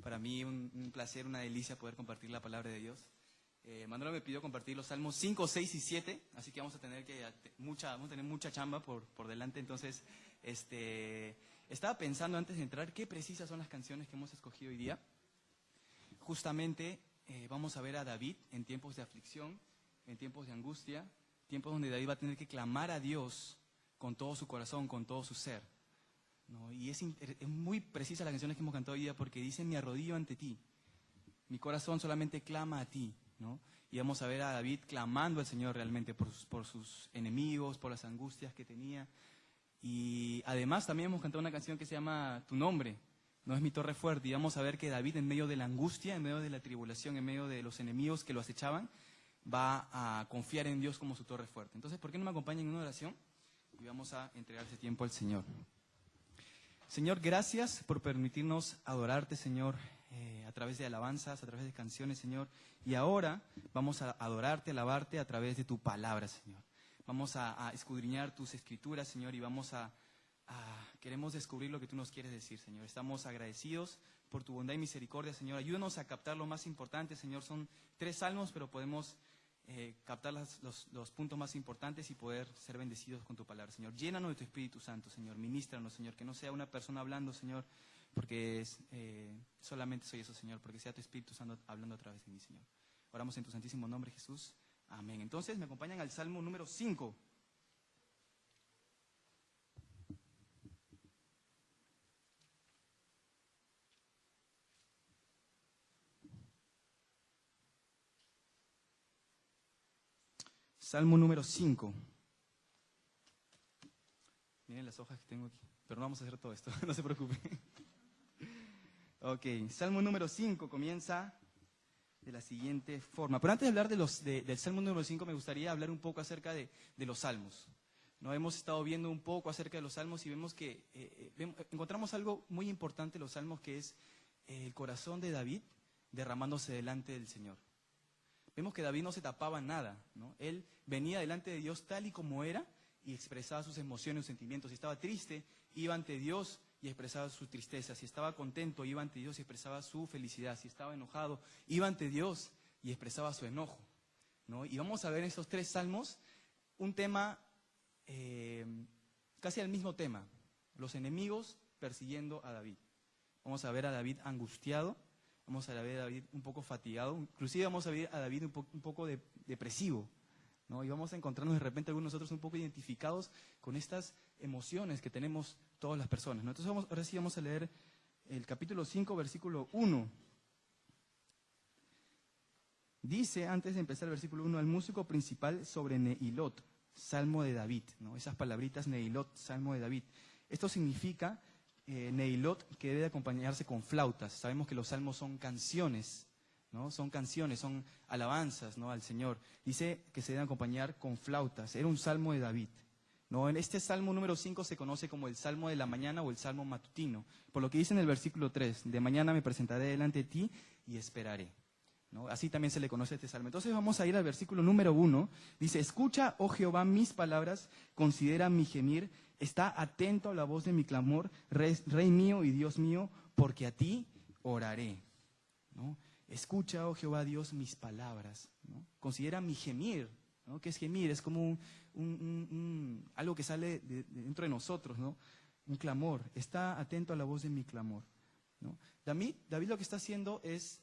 Para mí un placer, una delicia poder compartir la palabra de Dios. Manolo me pidió compartir los Salmos 5, 6 y 7, así que vamos a tener mucha chamba por delante. Entonces, estaba pensando antes de entrar qué precisas son las canciones que hemos escogido hoy día. Justamente vamos a ver a David en tiempos de aflicción, en tiempos de angustia, tiempos donde David va a tener que clamar a Dios con todo su corazón, con todo su ser, ¿no? Y es muy precisa las canciones que hemos cantado hoy día porque dice: me arrodillo ante ti, mi corazón solamente clama a ti, ¿no? Y vamos a ver a David clamando al Señor realmente por sus enemigos, por las angustias que tenía. Y además también hemos cantado una canción que se llama Tu nombre, no es mi torre fuerte. Y vamos a ver que David, en medio de la angustia, en medio de la tribulación, en medio de los enemigos que lo acechaban, va a confiar en Dios como su torre fuerte. Entonces, ¿por qué no me acompañan en una oración? Y vamos a entregar ese tiempo al Señor. Señor, gracias por permitirnos adorarte, Señor, a través de alabanzas, a través de canciones, Señor. Y ahora vamos a adorarte, alabarte a través de tu palabra, Señor. Vamos a escudriñar tus escrituras, Señor, y queremos descubrir lo que tú nos quieres decir, Señor. Estamos agradecidos por tu bondad y misericordia, Señor. Ayúdanos a captar lo más importante, Señor. Son 3 salmos, pero podemos captar los puntos más importantes y poder ser bendecidos con tu palabra, Señor. Llénanos de tu Espíritu Santo, Señor. Ministranos, Señor. Que no sea una persona hablando, Señor, porque solamente soy eso, Señor. Porque sea tu Espíritu Santo hablando a través de mí, Señor. Oramos en tu santísimo nombre, Jesús. Amén. Entonces, me acompañan al Salmo número 5. Salmo número 5. Miren las hojas que tengo aquí. Pero no vamos a hacer todo esto, no se preocupen. Ok, Salmo número 5 comienza de la siguiente forma. Pero antes de hablar del Salmo número 5, me gustaría hablar un poco acerca de los Salmos. ¿No? Hemos estado viendo un poco acerca de los Salmos y vemos que encontramos algo muy importante en los Salmos, que es el corazón de David derramándose delante del Señor. Vemos que David no se tapaba nada, ¿no? Él venía delante de Dios tal y como era y expresaba sus emociones, sus sentimientos. Si estaba triste, iba ante Dios y expresaba su tristeza. Si estaba contento, iba ante Dios y expresaba su felicidad. Si estaba enojado, iba ante Dios y expresaba su enojo, ¿no? Y vamos a ver en estos 3 salmos un tema, casi el mismo tema: los enemigos persiguiendo a David. Vamos a ver a David angustiado. Vamos a ver a David un poco fatigado, inclusive vamos a ver a David un poco depresivo, ¿no? Y vamos a encontrarnos de repente algunos nosotros un poco identificados con estas emociones que tenemos todas las personas, ¿no? Entonces ahora sí vamos a leer el capítulo 5, versículo 1. Dice, antes de empezar el versículo 1, al músico principal sobre Nehilot, Salmo de David, ¿no? Esas palabritas Nehilot, Salmo de David. Esto significa Nehilot, que debe acompañarse con flautas. Sabemos que los salmos son canciones, ¿no? Son canciones, son alabanzas, ¿no?, al Señor. Dice que se deben acompañar con flautas. Era un salmo de David, ¿no? En este salmo número 5 se conoce como el salmo de la mañana o el salmo matutino. Por lo que dice en el versículo 3, de mañana me presentaré delante de ti y esperaré, ¿no? Así también se le conoce este salmo. Entonces vamos a ir al versículo número 1. Dice: escucha, oh Jehová, mis palabras, considera mi gemir, está atento a la voz de mi clamor, Rey mío y Dios mío, porque a ti oraré, ¿no? Escucha, oh Jehová Dios, mis palabras, ¿no? Considera mi gemir, ¿no? ¿Qué es gemir? Es como algo que sale dentro de nosotros, ¿no? Un clamor. Está atento a la voz de mi clamor, ¿no? David lo que está haciendo es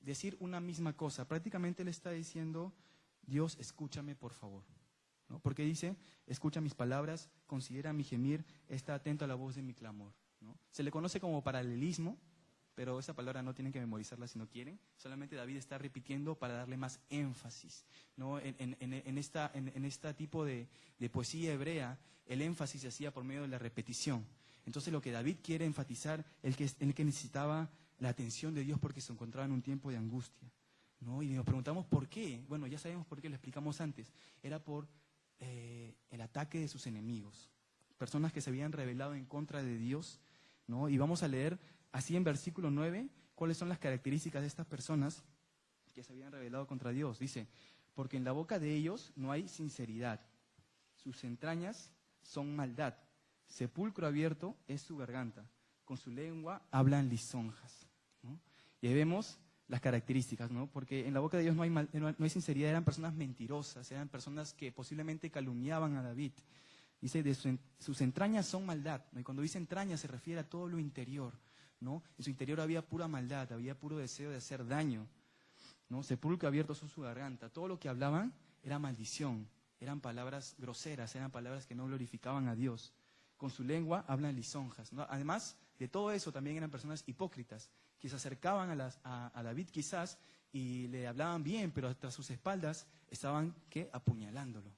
decir una misma cosa. Prácticamente le está diciendo: Dios, escúchame por favor, ¿no? Porque dice: escucha mis palabras, considera mi gemir, está atento a la voz de mi clamor, ¿no? Se le conoce como paralelismo, pero esa palabra no tienen que memorizarla si no quieren. Solamente David está repitiendo para darle más énfasis, ¿no? En esta tipo de poesía hebrea, el énfasis se hacía por medio de la repetición. Entonces lo que David quiere enfatizar es que necesitaba la atención de Dios porque se encontraba en un tiempo de angustia, ¿no? Y nos preguntamos por qué. Bueno, ya sabemos por qué, lo explicamos antes. Era por el ataque de sus enemigos, personas que se habían rebelado en contra de Dios, ¿no? Y vamos a leer así en versículo 9 cuáles son las características de estas personas que se habían rebelado contra Dios. Dice: porque en la boca de ellos no hay sinceridad, sus entrañas son maldad, sepulcro abierto es su garganta, con su lengua hablan lisonjas, ¿no? Y ahí vemos las características, ¿no? Porque en la boca de Dios no hay sinceridad, eran personas mentirosas, eran personas que posiblemente calumniaban a David. Dice, sus entrañas son maldad, ¿no? Y cuando dice entrañas se refiere a todo lo interior, ¿no? En su interior había pura maldad, había puro deseo de hacer daño, ¿no? Sepulcro abierto son su garganta. Todo lo que hablaban era maldición, eran palabras groseras, eran palabras que no glorificaban a Dios. Con su lengua hablan lisonjas, ¿no? Además de todo eso, también eran personas hipócritas, que se acercaban a David quizás y le hablaban bien, pero tras sus espaldas estaban, ¿qué? Apuñalándolo,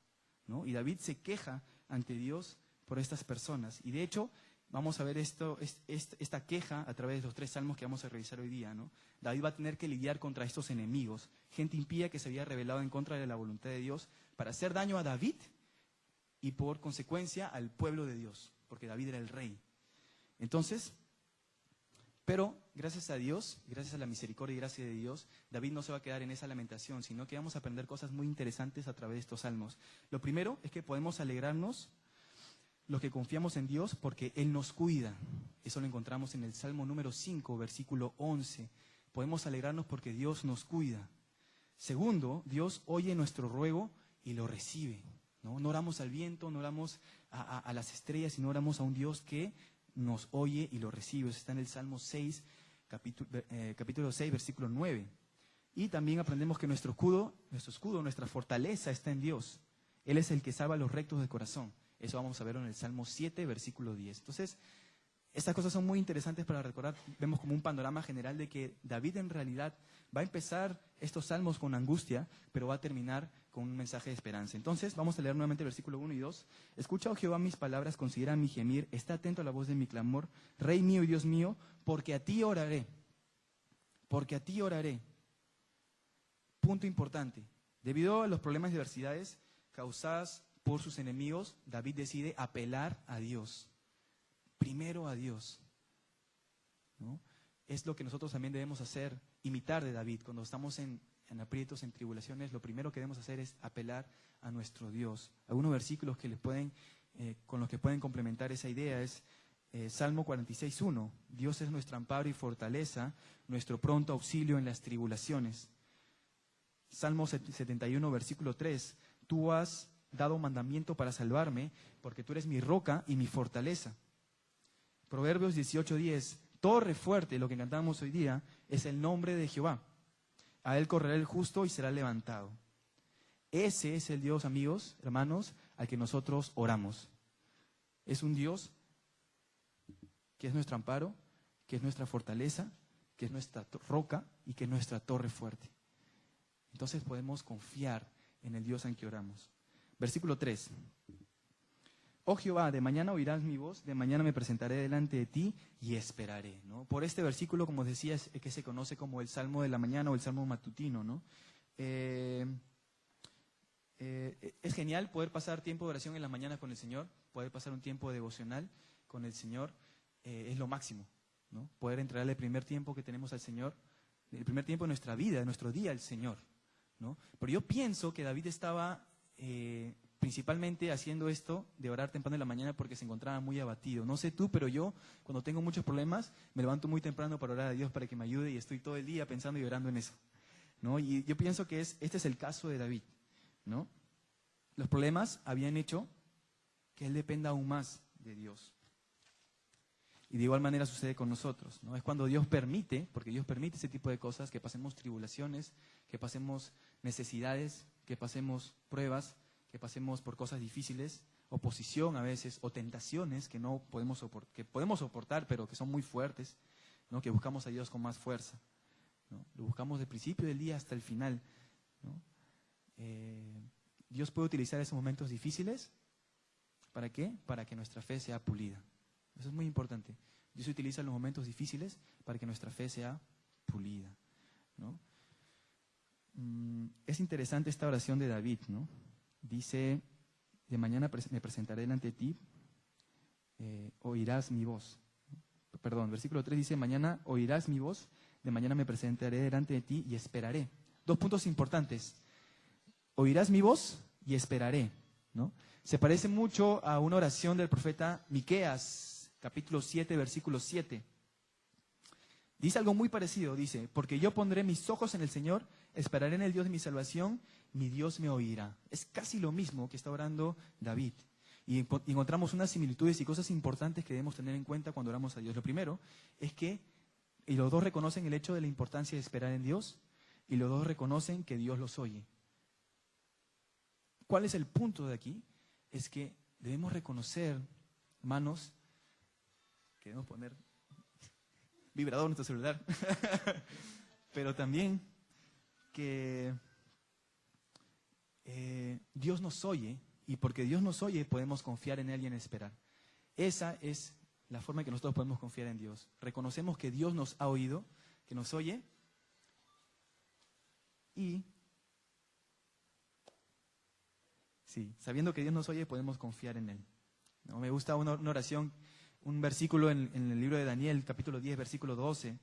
¿no? Y David se queja ante Dios por estas personas. Y de hecho, vamos a ver esta queja a través de los 3 salmos que vamos a revisar hoy día, ¿no? David va a tener que lidiar contra estos enemigos, gente impía que se había rebelado en contra de la voluntad de Dios para hacer daño a David y por consecuencia al pueblo de Dios, porque David era el rey. Entonces, pero gracias a Dios, gracias a la misericordia y gracia de Dios, David no se va a quedar en esa lamentación, sino que vamos a aprender cosas muy interesantes a través de estos salmos. Lo primero es que podemos alegrarnos los que confiamos en Dios porque Él nos cuida. Eso lo encontramos en el Salmo número 5, versículo 11. Podemos alegrarnos porque Dios nos cuida. Segundo, Dios oye nuestro ruego y lo recibe, ¿no? No oramos al viento, no oramos a las estrellas, sino oramos a un Dios que nos oye y lo recibe. Eso está en el Salmo 6, capítulo 6, versículo 9. Y también aprendemos que nuestro escudo, nuestra fortaleza está en Dios. Él es el que salva a los rectos de corazón. Eso vamos a ver en el Salmo 7, versículo 10. Entonces, estas cosas son muy interesantes para recordar. Vemos como un panorama general de que David en realidad va a empezar estos salmos con angustia, pero va a terminar con un mensaje de esperanza. Entonces, vamos a leer nuevamente el versículo 1 y 2. Escucha, oh Jehová, mis palabras, considera mi gemir, está atento a la voz de mi clamor, Rey mío y Dios mío, porque a ti oraré. Porque a ti oraré. Punto importante. Debido a los problemas y adversidades causadas por sus enemigos, David decide apelar a Dios. Primero a Dios, ¿no? Es lo que nosotros también debemos hacer, imitar de David. Cuando estamos en aprietos, en tribulaciones, lo primero que debemos hacer es apelar a nuestro Dios. Algunos versículos que con los que pueden complementar esa idea es Salmo 46:1. Dios es nuestro amparo y fortaleza, nuestro pronto auxilio en las tribulaciones. Salmo 71, versículo 3. Tú has dado mandamiento para salvarme, porque tú eres mi roca y mi fortaleza. Proverbios 18:10. Torre fuerte, lo que cantamos hoy día, es el nombre de Jehová. A él correrá el justo y será levantado. Ese es el Dios, amigos, hermanos, al que nosotros oramos. Es un Dios que es nuestro amparo, que es nuestra fortaleza, que es nuestra roca y que es nuestra torre fuerte. Entonces podemos confiar en el Dios en que oramos. Versículo 3. Oh Jehová, de mañana oirás mi voz, de mañana me presentaré delante de ti y esperaré, ¿no? Por este versículo, como decía, es que se conoce como el Salmo de la mañana o el Salmo matutino, ¿no? Es genial poder pasar tiempo de oración en la mañana con el Señor, poder pasar un tiempo devocional con el Señor, es lo máximo, ¿no? Poder entregarle el primer tiempo que tenemos al Señor, el primer tiempo de nuestra vida, de nuestro día al Señor, ¿no? Pero yo pienso que David estaba principalmente haciendo esto de orar temprano en la mañana porque se encontraba muy abatido. No sé tú, pero yo cuando tengo muchos problemas me levanto muy temprano para orar a Dios para que me ayude y estoy todo el día pensando y orando en eso, ¿no? Y yo pienso que este es el caso de David, ¿no? Los problemas habían hecho que él dependa aún más de Dios. Y de igual manera sucede con nosotros, ¿no? Es cuando Dios permite, porque Dios permite ese tipo de cosas, que pasemos tribulaciones, que pasemos necesidades, que pasemos pruebas, que pasemos por cosas difíciles, oposición a veces, o tentaciones que no podemos soportar, pero que son muy fuertes, ¿no? Que buscamos a Dios con más fuerza, ¿no? Lo buscamos del principio del día hasta el final, ¿no? Dios puede utilizar esos momentos difíciles, ¿para qué? Para que nuestra fe sea pulida. Eso es muy importante. Dios utiliza los momentos difíciles para que nuestra fe sea pulida, ¿no? Es interesante esta oración de David, ¿no? Dice, de mañana me presentaré delante de ti, oirás mi voz. Perdón, versículo 3 dice, mañana oirás mi voz, de mañana me presentaré delante de ti y esperaré. 2 puntos importantes. Oirás mi voz y esperaré, ¿no? Se parece mucho a una oración del profeta Miqueas, capítulo 7, versículo 7. Dice algo muy parecido, dice, porque yo pondré mis ojos en el Señor, esperaré en el Dios de mi salvación, mi Dios me oirá. Es casi lo mismo que está orando David. Y encontramos unas similitudes y cosas importantes que debemos tener en cuenta cuando oramos a Dios. Lo primero es que y los dos reconocen el hecho de la importancia de esperar en Dios, y los dos reconocen que Dios los oye. ¿Cuál es el punto de aquí? Es que debemos reconocer, hermanos, que debemos poner vibrador en nuestro celular, pero también que Dios nos oye, y porque Dios nos oye podemos confiar en Él y en esperar. Esa es la forma en que nosotros podemos confiar en Dios. Reconocemos que Dios nos ha oído, que nos oye, y sí, sabiendo que Dios nos oye podemos confiar en Él. ¿No? Me gusta una oración, un versículo en el libro de Daniel, capítulo 10, versículo 12,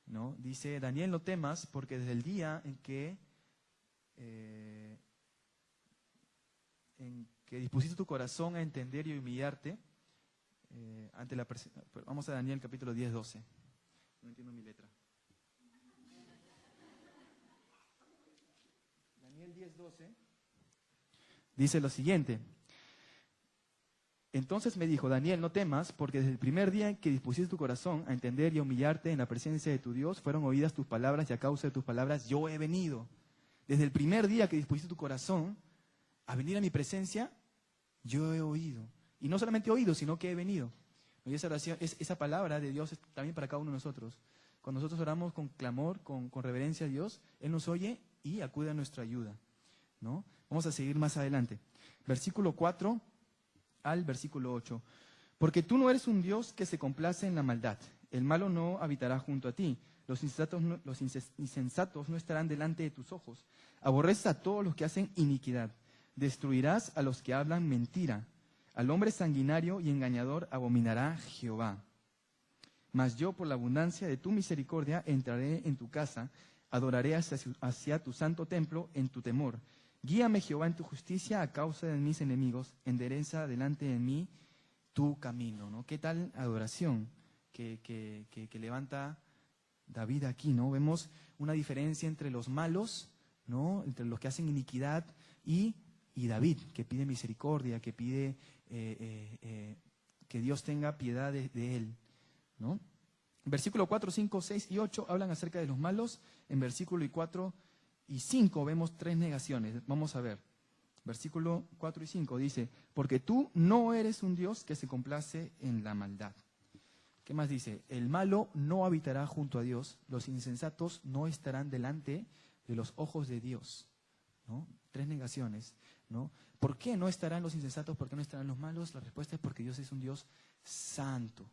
¿no? Dice, Daniel, no temas, porque desde el día en que dispusiste tu corazón a entender y humillarte, vamos a Daniel capítulo 10, 12. No entiendo mi letra. Daniel 10, 12 dice lo siguiente. Entonces me dijo, Daniel, no temas, porque desde el primer día en que dispusiste tu corazón a entender y a humillarte en la presencia de tu Dios, fueron oídas tus palabras, y a causa de tus palabras yo he venido. Desde el primer día que dispusiste tu corazón a venir a mi presencia, yo he oído. Y no solamente he oído, sino que he venido. Y esa oración, esa palabra de Dios es también para cada uno de nosotros. Cuando nosotros oramos con clamor, con reverencia a Dios, Él nos oye y acude a nuestra ayuda, ¿no? Vamos a seguir más adelante. Versículo 4 al versículo 8. Porque tú no eres un Dios que se complace en la maldad. El malo no habitará junto a ti. Los insensatos no estarán delante de tus ojos. Aborreces a todos los que hacen iniquidad. Destruirás a los que hablan mentira. Al hombre sanguinario y engañador abominará Jehová. Mas yo, por la abundancia de tu misericordia, entraré en tu casa, adoraré hacia tu santo templo en tu temor. Guíame, Jehová, en tu justicia a causa de mis enemigos. Endereza delante de mí tu camino, ¿no? ¿Qué tal adoración que levanta David aquí, ¿no? Vemos una diferencia entre los malos, ¿no? Entre los que hacen iniquidad y David, que pide misericordia, que pide que Dios tenga piedad de él, ¿no? Versículo 4, 5, 6 y 8 hablan acerca de los malos. En versículo 4 y 5 vemos tres negaciones. Vamos a ver. Versículo 4 y 5 dice, porque tú no eres un Dios que se complace en la maldad. ¿Qué más dice? El malo no habitará junto a Dios, los insensatos no estarán delante de los ojos de Dios, ¿no? Tres negaciones, ¿no? ¿Por qué no estarán los insensatos? ¿Por qué no estarán los malos? La respuesta es porque Dios es un Dios santo.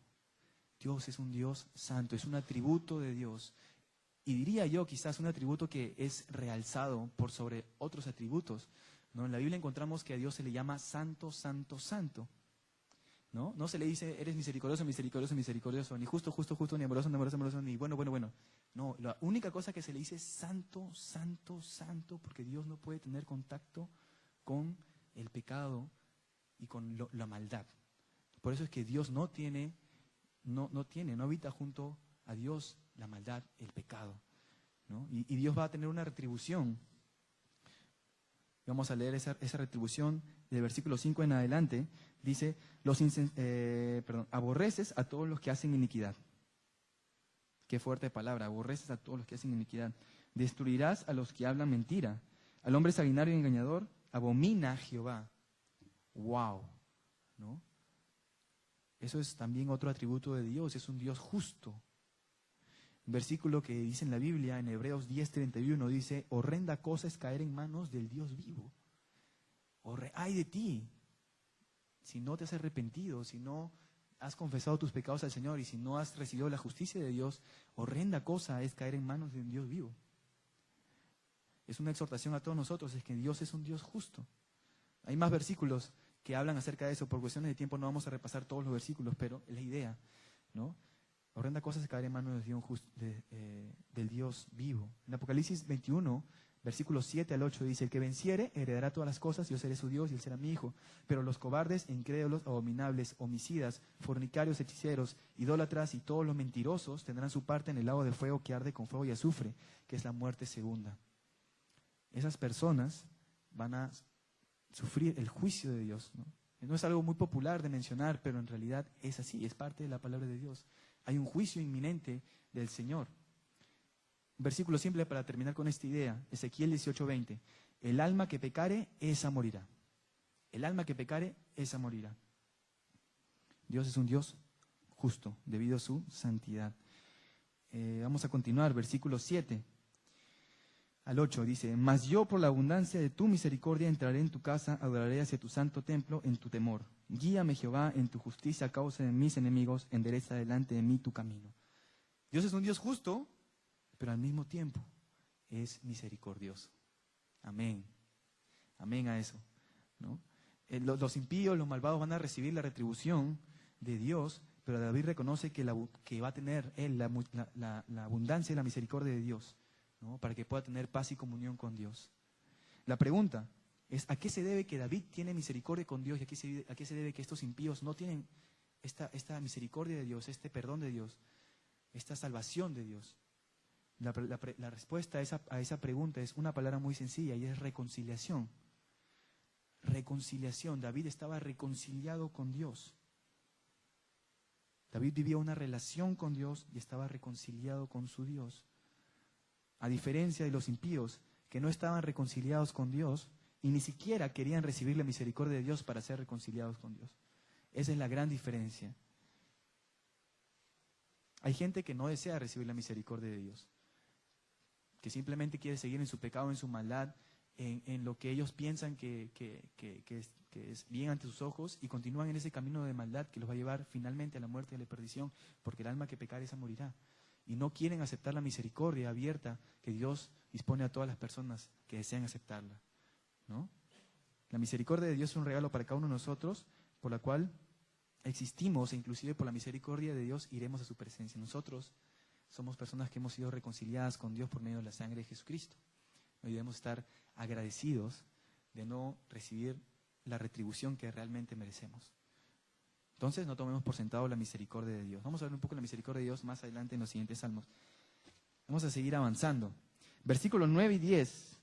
Dios es un Dios santo, es un atributo de Dios. Y diría yo quizás un atributo que es realzado por sobre otros atributos, ¿no? En la Biblia encontramos que a Dios se le llama santo, santo, santo, ¿no? No se le dice eres misericordioso, misericordioso, misericordioso, ni justo, justo, justo, ni amoroso, ni amoroso, amoroso, ni bueno, bueno, bueno. No, la única cosa que se le dice es santo, santo, santo, porque Dios no puede tener contacto con el pecado y con la maldad. Por eso es que Dios no habita junto a Dios la maldad, el pecado, ¿no? Y Dios va a tener una retribución. Vamos a leer esa retribución del versículo 5 en adelante. Dice, aborreces a todos los que hacen iniquidad. Qué fuerte palabra, aborreces a todos los que hacen iniquidad. Destruirás a los que hablan mentira. Al hombre sanguinario y engañador abomina a Jehová. ¡Wow! ¿No? Eso es también otro atributo de Dios, es un Dios justo. Un versículo que dice en la Biblia, en Hebreos 10:31, dice, horrenda cosa es caer en manos del Dios vivo. ¡Ay de ti! Si no te has arrepentido, si no has confesado tus pecados al Señor y si no has recibido la justicia de Dios, horrenda cosa es caer en manos de un Dios vivo. Es una exhortación a todos nosotros, es que Dios es un Dios justo. Hay más versículos que hablan acerca de eso. Por cuestiones de tiempo no vamos a repasar todos los versículos, pero es la idea, ¿no? Horrenda cosa es caer en manos del Dios vivo. En Apocalipsis 21, Versículos 7 al 8 dice: el que venciere heredará todas las cosas, yo seré su Dios y él será mi hijo. Pero los cobardes, incrédulos, abominables, homicidas, fornicarios, hechiceros, idólatras y todos los mentirosos tendrán su parte en el lago de fuego que arde con fuego y azufre, que es la muerte segunda. Esas personas van a sufrir el juicio de Dios, ¿no? No es algo muy popular de mencionar, pero en realidad es así, es parte de la palabra de Dios. Hay un juicio inminente del Señor. Versículo simple para terminar con esta idea, Ezequiel 18:20. El alma que pecare, esa morirá. El alma que pecare, esa morirá. Dios es un Dios justo, debido a su santidad. Vamos a continuar, versículo 7 al 8, dice: mas yo por la abundancia de tu misericordia entraré en tu casa, adoraré hacia tu santo templo en tu temor. Guíame, Jehová, en tu justicia a causa de mis enemigos, endereza delante de mí tu camino. Dios es un Dios justo, pero al mismo tiempo es misericordioso. Amén. Amén a eso, ¿no? Los impíos, los malvados van a recibir la retribución de Dios, pero David reconoce que va a tener él la abundancia y la misericordia de Dios, ¿no? Para que pueda tener paz y comunión con Dios. La pregunta es: ¿a qué se debe que David tiene misericordia con Dios? ¿Y a qué se debe que estos impíos no tienen esta misericordia de Dios, este perdón de Dios, esta salvación de Dios? La respuesta a esa pregunta es una palabra muy sencilla, y es reconciliación. Reconciliación. David estaba reconciliado con Dios. David vivía una relación con Dios y estaba reconciliado con su Dios. A diferencia de los impíos, que no estaban reconciliados con Dios y ni siquiera querían recibir la misericordia de Dios para ser reconciliados con Dios. Esa es la gran diferencia. Hay gente que no desea recibir la misericordia de Dios, que simplemente quiere seguir en su pecado, en su maldad, en lo que ellos piensan que es bien ante sus ojos, y continúan en ese camino de maldad que los va a llevar finalmente a la muerte y a la perdición, porque el alma que pecare, esa morirá. Y no quieren aceptar la misericordia abierta que Dios dispone a todas las personas que desean aceptarla, ¿no? La misericordia de Dios es un regalo para cada uno de nosotros, por la cual existimos, e inclusive por la misericordia de Dios iremos a su presencia. Nosotros somos personas que hemos sido reconciliadas con Dios por medio de la sangre de Jesucristo. Hoy debemos estar agradecidos de no recibir la retribución que realmente merecemos. Entonces, no tomemos por sentado la misericordia de Dios. Vamos a ver un poco la misericordia de Dios más adelante en los siguientes salmos. Vamos a seguir avanzando. Versículos 9 y 10.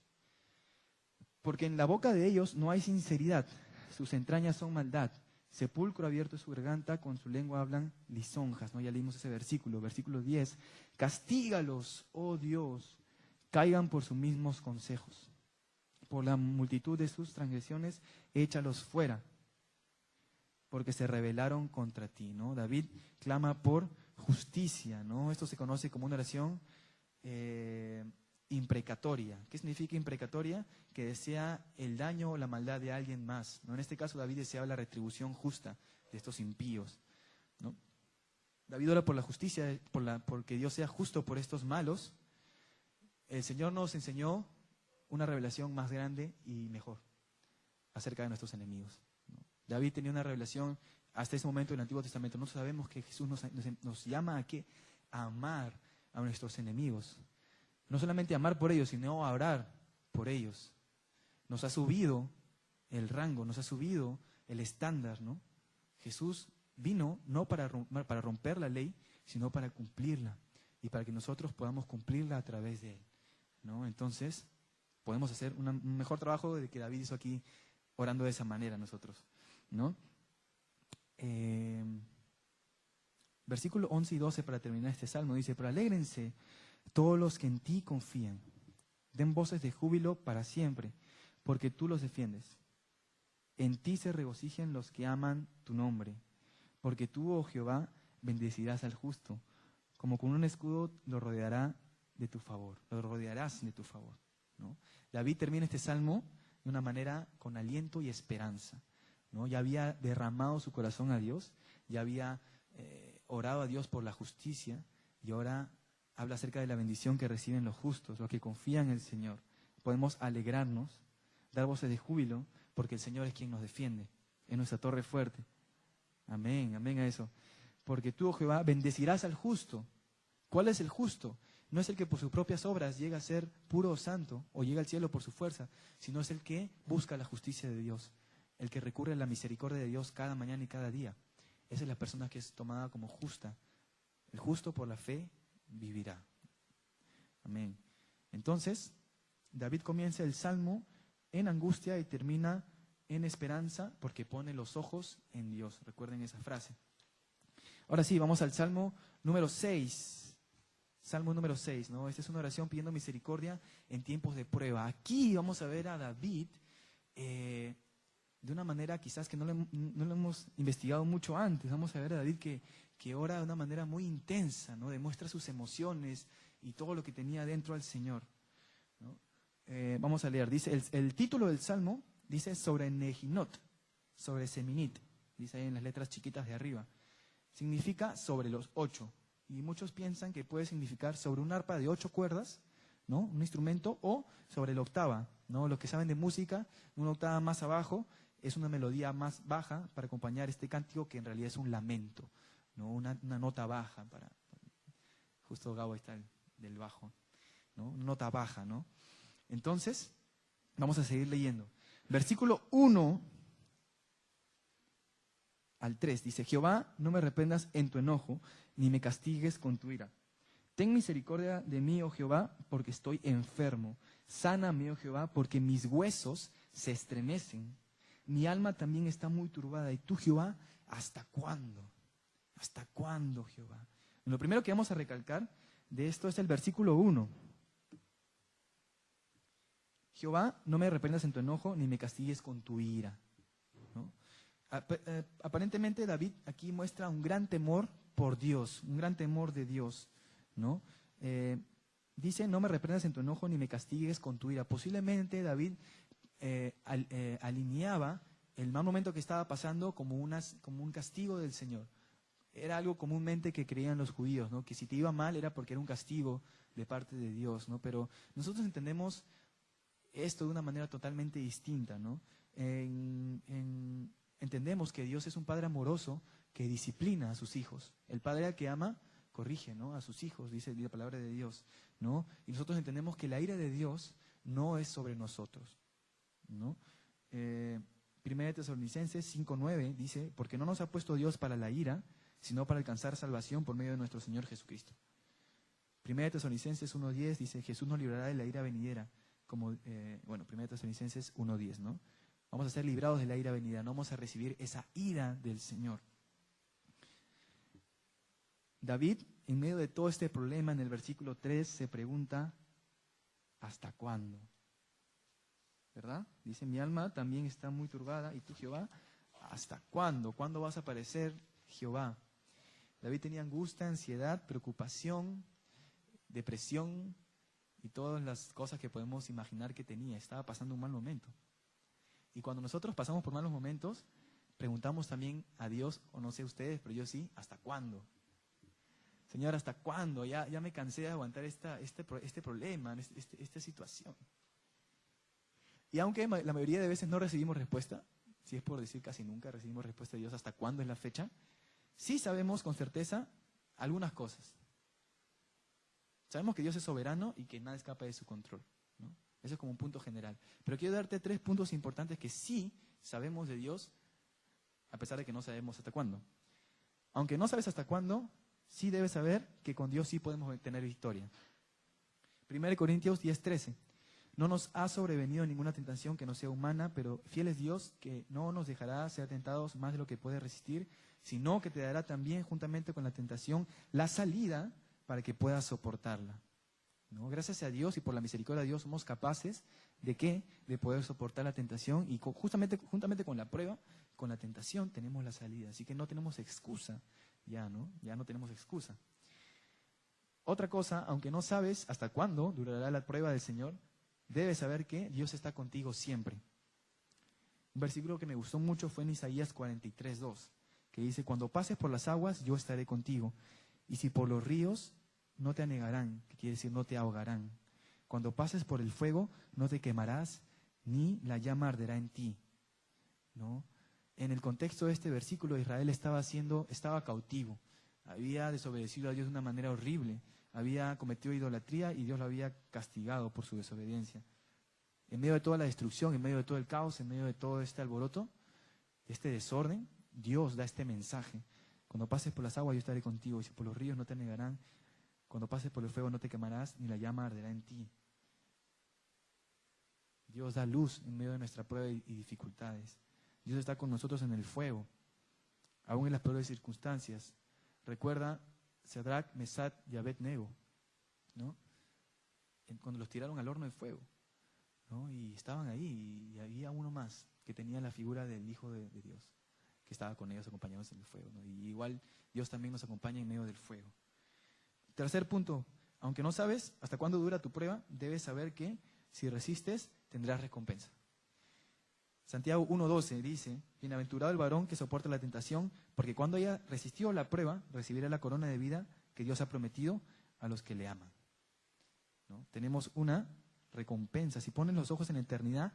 Porque en la boca de ellos no hay sinceridad, sus entrañas son maldad. Sepulcro abierto es su garganta, con su lengua hablan lisonjas, ¿no? Ya leímos ese versículo. Versículo 10. Castígalos, oh Dios, caigan por sus mismos consejos. Por la multitud de sus transgresiones, échalos fuera, porque se rebelaron contra ti, ¿no? David clama por justicia, ¿no? Esto se conoce como una oración imprecatoria. ¿Qué significa imprecatoria? Que desea el daño o la maldad de alguien más, ¿no? En este caso David deseaba la retribución justa de estos impíos, ¿no? David ora por la justicia, porque Dios sea justo por estos malos. El Señor nos enseñó una revelación más grande y mejor acerca de nuestros enemigos, ¿no? David tenía una revelación hasta ese momento del Antiguo Testamento. No sabemos que Jesús nos llama a ¿qué? A amar a nuestros enemigos. No solamente amar por ellos, sino a orar por ellos. Nos ha subido el rango, nos ha subido el estándar, ¿no? Jesús vino no para romper la ley, sino para cumplirla, y para que nosotros podamos cumplirla a través de Él, ¿no? Entonces, podemos hacer un mejor trabajo de que David hizo aquí, orando de esa manera nosotros, ¿no? Versículo 11 y 12 para terminar este salmo, dice: pero alégrense todos los que en ti confían, den voces de júbilo para siempre, porque tú los defiendes. En ti se regocijen los que aman tu nombre, porque tú, oh Jehová, bendecirás al justo, como con un escudo lo rodearás de tu favor, ¿no? David termina este salmo de una manera con aliento y esperanza, ¿no? Ya había derramado su corazón a Dios, ya había orado a Dios por la justicia, y ahora habla acerca de la bendición que reciben los justos, los que confían en el Señor. Podemos alegrarnos, dar voces de júbilo, porque el Señor es quien nos defiende, es nuestra torre fuerte. Amén, amén a eso. Porque tú, oh Jehová, bendecirás al justo. ¿Cuál es el justo? no es el que por sus propias obras llega a ser puro o santo o llega al cielo por su fuerza, sino es el que busca la justicia de Dios, el que recurre a la misericordia de Dios cada mañana y cada día. Esa es la persona que es tomada como justa. El justo por la fe vivirá. Amén. Entonces, David comienza el salmo en angustia y termina en esperanza porque pone los ojos en Dios. Recuerden esa frase. Ahora sí, vamos al salmo número 6. Salmo número 6, ¿no? Esta es una oración pidiendo misericordia en tiempos de prueba. Aquí vamos a ver a David de una manera quizás que no lo hemos investigado mucho antes. Vamos a ver a David que ora de una manera muy intensa, ¿no? Demuestra sus emociones y todo lo que tenía dentro al Señor, ¿no? Vamos a leer. Dice el título del salmo dice sobre Nehinot, sobre Seminit. Dice ahí en las letras chiquitas de arriba. Significa sobre los 8. Y muchos piensan que puede significar sobre un arpa de 8 cuerdas, ¿no? Un instrumento, o sobre la octava, ¿no? Los que saben de música, una octava más abajo es una melodía más baja para acompañar este cántico que en realidad es un lamento, ¿no? Una nota baja justo Gabo está del bajo, ¿no? Una nota baja, ¿no? Entonces, vamos a seguir leyendo. Versículo 1 al 3 dice: Jehová, no me reprendas en tu enojo, ni me castigues con tu ira. Ten misericordia de mí, oh Jehová, porque estoy enfermo. Sáname, oh Jehová, porque mis huesos se estremecen. Mi alma también está muy turbada. Y tú, Jehová, ¿hasta cuándo? ¿Hasta cuándo, Jehová? Lo primero que vamos a recalcar de esto es el versículo 1. Jehová, no me reprendas en tu enojo, ni me castigues con tu ira, ¿no? Aparentemente David aquí muestra un gran temor por Dios, un gran temor de Dios, ¿no? Dice, no me reprendas en tu enojo, ni me castigues con tu ira. Posiblemente David alineaba el mal momento que estaba pasando como un castigo del Señor. Era algo comúnmente que creían los judíos, ¿no? Que si te iba mal era porque era un castigo de parte de Dios, ¿no? Pero nosotros entendemos esto de una manera totalmente distinta, ¿no? Entendemos que Dios es un Padre amoroso que disciplina a sus hijos. El Padre al que ama, corrige, ¿no? A sus hijos, dice la palabra de Dios, ¿no? Y nosotros entendemos que la ira de Dios no es sobre nosotros, ¿no? Primera de Tesalonicenses 5:9 dice, porque no nos ha puesto Dios para la ira, sino para alcanzar salvación por medio de nuestro Señor Jesucristo. Primera de Tesalonicenses 1:10 dice, Jesús nos librará de la ira venidera. Como, Primera de Tesalonicenses 1:10, ¿no? Vamos a ser librados de la ira venidera, no vamos a recibir esa ira del Señor. David, en medio de todo este problema, en el versículo 3, se pregunta, ¿hasta cuándo? ¿Verdad? Dice, mi alma también está muy turbada, y tú, Jehová, ¿hasta cuándo? ¿Cuándo vas a aparecer, Jehová? David tenía angustia, ansiedad, preocupación, depresión, y todas las cosas que podemos imaginar que tenía. Estaba pasando un mal momento. Y cuando nosotros pasamos por malos momentos, preguntamos también a Dios, o no sé ustedes, pero yo sí, ¿hasta cuándo? Señor, ¿hasta cuándo? Ya me cansé de aguantar este problema, esta situación. Y aunque la mayoría de veces no recibimos respuesta, si es por decir casi nunca recibimos respuesta de Dios hasta cuándo es la fecha, sí sabemos con certeza algunas cosas. Sabemos que Dios es soberano y que nada escapa de su control, ¿no? Eso es como un punto general. Pero quiero darte 3 puntos importantes que sí sabemos de Dios, a pesar de que no sabemos hasta cuándo. Aunque no sabes hasta cuándo, sí debes saber que con Dios sí podemos tener victoria. 1 Corintios 10:13. No nos ha sobrevenido ninguna tentación que no sea humana, pero fiel es Dios que no nos dejará ser tentados más de lo que puede resistir, sino que te dará también juntamente con la tentación la salida para que puedas soportarla, ¿no? Gracias a Dios y por la misericordia de Dios somos capaces ¿de qué? De poder soportar la tentación y juntamente con la prueba, con la tentación tenemos la salida. Así que no tenemos excusa ya, ¿no? Ya no tenemos excusa. Otra cosa, aunque no sabes hasta cuándo durará la prueba del Señor, debes saber que Dios está contigo siempre. Un versículo que me gustó mucho fue en Isaías 43:2, que dice, cuando pases por las aguas, yo estaré contigo. Y si por los ríos, no te anegarán, que quiere decir no te ahogarán. Cuando pases por el fuego, no te quemarás, ni la llama arderá en ti, ¿no? En el contexto de este versículo, Israel estaba cautivo. Había desobedecido a Dios de una manera horrible. había cometido idolatría y Dios lo había castigado por su desobediencia. En medio de toda la destrucción, en medio de todo el caos, en medio de todo este alboroto, este desorden, Dios da este mensaje. Cuando pases por las aguas yo estaré contigo, y si por los ríos no te anegarán, cuando pases por el fuego no te quemarás, ni la llama arderá en ti. Dios da luz en medio de nuestra prueba y dificultades. Dios está con nosotros en el fuego, aún en las peores circunstancias. Recuerda Sadrach, Mesach y Abed-nego, ¿no? Cuando los tiraron al horno de fuego, ¿no? Y estaban ahí, y había uno más que tenía la figura del Hijo de Dios, que estaba con ellos acompañados en el fuego, ¿no? Y igual Dios también nos acompaña en medio del fuego. Tercer punto, aunque no sabes hasta cuándo dura tu prueba, debes saber que si resistes tendrás recompensa. Santiago 1:12 dice: bienaventurado el varón que soporta la tentación, porque cuando haya resistido la prueba, recibirá la corona de vida que Dios ha prometido a los que le aman, ¿no? Tenemos una recompensa. Si ponen los ojos en la eternidad,